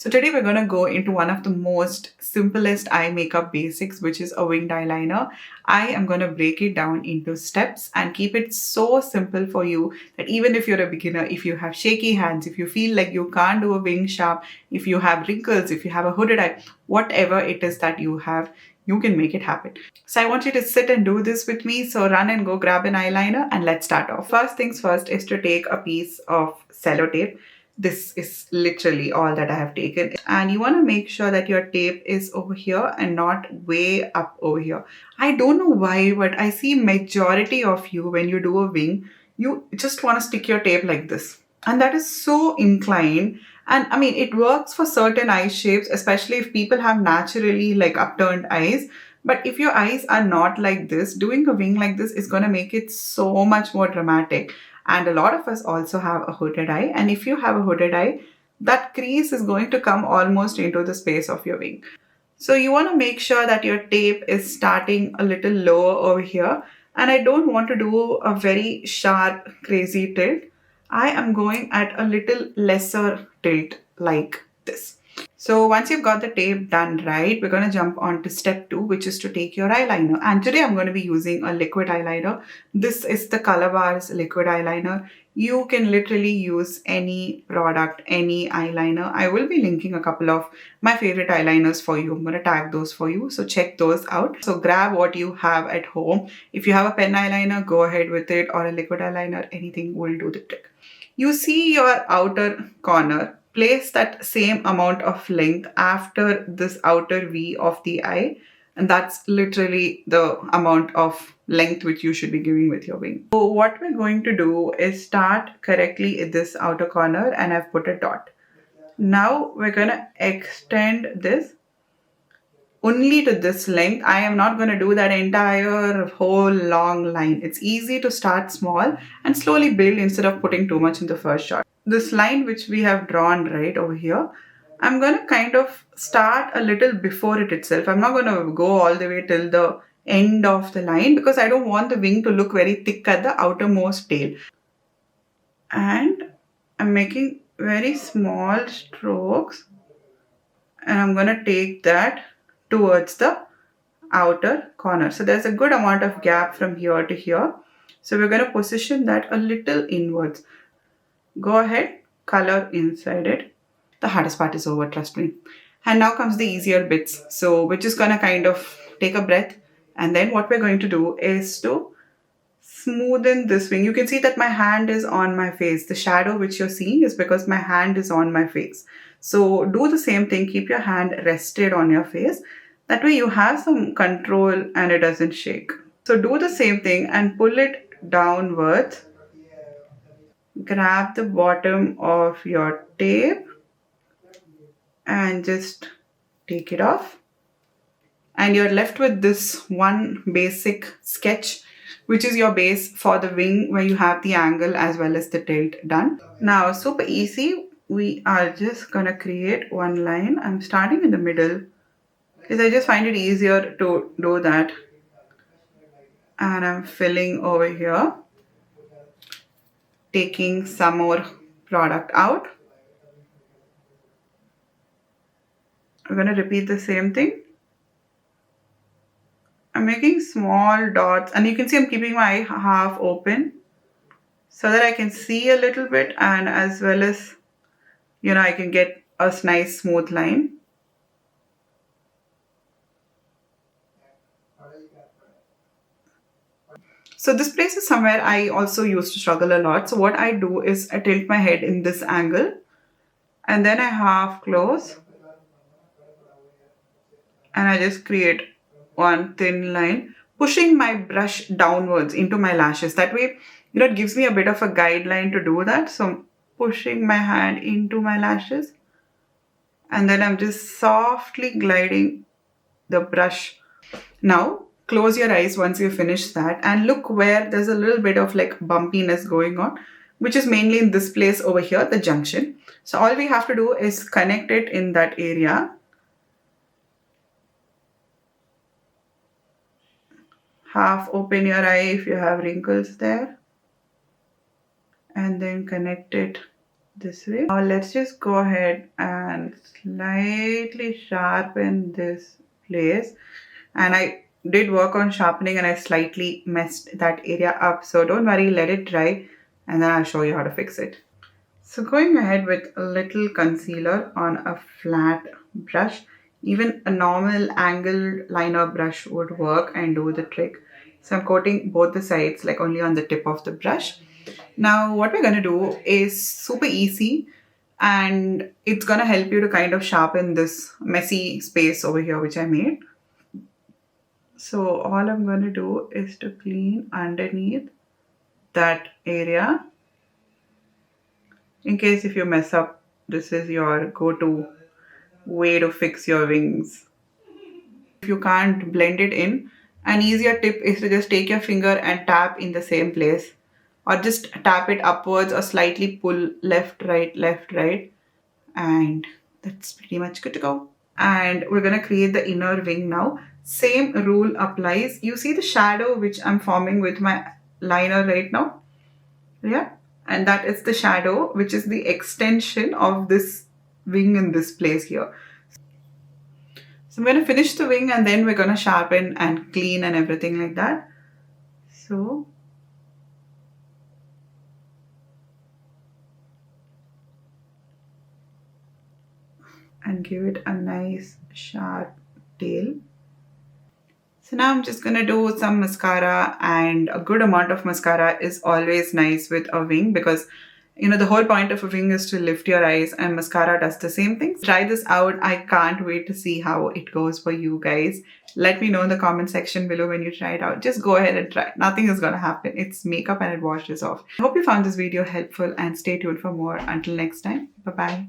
So today we're going to go into one of the most simplest eye makeup basics, which is a winged eyeliner. I am going to break it down into steps and keep it so simple for you that even if you're a beginner, if you have shaky hands, if you feel like you can't do a wing sharp, if you have wrinkles, if you have a hooded eye, whatever it is that you have, you can make it happen. So I want you to sit and do this with me. So run and go grab an eyeliner and let's start off. First things first is to take a piece of cellotape. This is literally all that I have taken. And you want to make sure that your tape is over here and not way up over here. I don't know why, but I see majority of you when you do a wing, you just want to stick your tape like this. And that is so inclined. And I mean, it works for certain eye shapes, especially if people have naturally like upturned eyes. But if your eyes are not like this, doing a wing like this is going to make it so much more dramatic. And a lot of us also have a hooded eye. And if you have a hooded eye, that crease is going to come almost into the space of your wing. So you want to make sure that your tape is starting a little lower over here. And I don't want to do a very sharp, crazy tilt. I am going at a little lesser tilt like this. So once you've got the tape done right, we're going to jump on to step 2, which is to take your eyeliner. And today I'm going to be using a liquid eyeliner. This is the Color Bars liquid eyeliner. You can literally use any product, any eyeliner. I will be linking a couple of my favorite eyeliners for you. I'm going to tag those for you. So check those out. So grab what you have at home. If you have a pen eyeliner, go ahead with it, or a liquid eyeliner, anything will do the trick. You see your outer corner. Place that same amount of length after this outer V of the eye, and that's literally the amount of length which you should be giving with your wing. So what we're going to do is start correctly in this outer corner, and I've put a dot. Now we're going to extend this only to this length. I am not going to do that entire whole long line. It's easy to start small and slowly build instead of putting too much in the first shot. This line which we have drawn right over here, I'm going to kind of start a little before it itself. I'm not going to go all the way till the end of the line because I don't want the wing to look very thick at the outermost tail. And I'm making very small strokes and I'm going to take that towards the outer corner. So there's a good amount of gap from here to here. So we're going to position that a little inwards. Go ahead, color inside it. The hardest part is over, trust me. And now comes the easier bits. So we're just going to kind of take a breath. And then what we're going to do is to smoothen this wing. You can see that my hand is on my face. The shadow which you're seeing is because my hand is on my face. So do the same thing. Keep your hand rested on your face. That way you have some control and it doesn't shake. So do the same thing and pull it downwards. Grab the bottom of your tape and just take it off. And you're left with this one basic sketch, which is your base for the wing where you have the angle as well as the tilt done. Now, super easy. We are just gonna create one line. I'm starting in the middle because I just find it easier to do that. And I'm filling over here, taking some more product out. I'm going to repeat the same thing. I'm making small dots and you can see I'm keeping my eye half open so that I can see a little bit and as well as, I can get a nice smooth line. So this place is somewhere I also used to struggle a lot. So what I do is I tilt my head in this angle and then I half close and I just create one thin line, pushing my brush downwards into my lashes. That way, it gives me a bit of a guideline to do that. So I'm pushing my hand into my lashes and then I'm just softly gliding the brush. Now, close your eyes once you finish that and look where there's a little bit of like bumpiness going on, which is mainly in this place over here, the junction. So all we have to do is connect it in that area. Half open your eye if you have wrinkles there. And then connect it this way. Now let's just go ahead and slightly sharpen this place. And I did work on sharpening and I slightly messed that area up. So don't worry, let it dry and then I'll show you how to fix it. So going ahead with a little concealer on a flat brush, even a normal angled liner brush would work and do the trick. So I'm coating both the sides, like only on the tip of the brush. Now what we're going to do is super easy and it's going to help you to kind of sharpen this messy space over here which I made. So all I'm going to do is to clean underneath that area. In case if you mess up, this is your go-to way to fix your wings. If you can't blend it in, an easier tip is to just take your finger and tap in the same place, or just tap it upwards or slightly pull left, right, and that's pretty much good to go. And we're going to create the inner wing now. Same rule applies. You see the shadow which I'm forming with my liner right now? Yeah. And that is the shadow, which is the extension of this wing in this place here. So I'm going to finish the wing and then we're going to sharpen and clean and everything like that. So and give it a nice sharp tail. So now I'm just going to do some mascara, and a good amount of mascara is always nice with a wing because the whole point of a wing is to lift your eyes, and mascara does the same thing. Try this out. I can't wait to see how it goes for you guys. Let me know in the comment section below when you try it out. Just go ahead and try. Nothing is going to happen. It's makeup and it washes off. I hope you found this video helpful and stay tuned for more. Until next time. Bye-bye.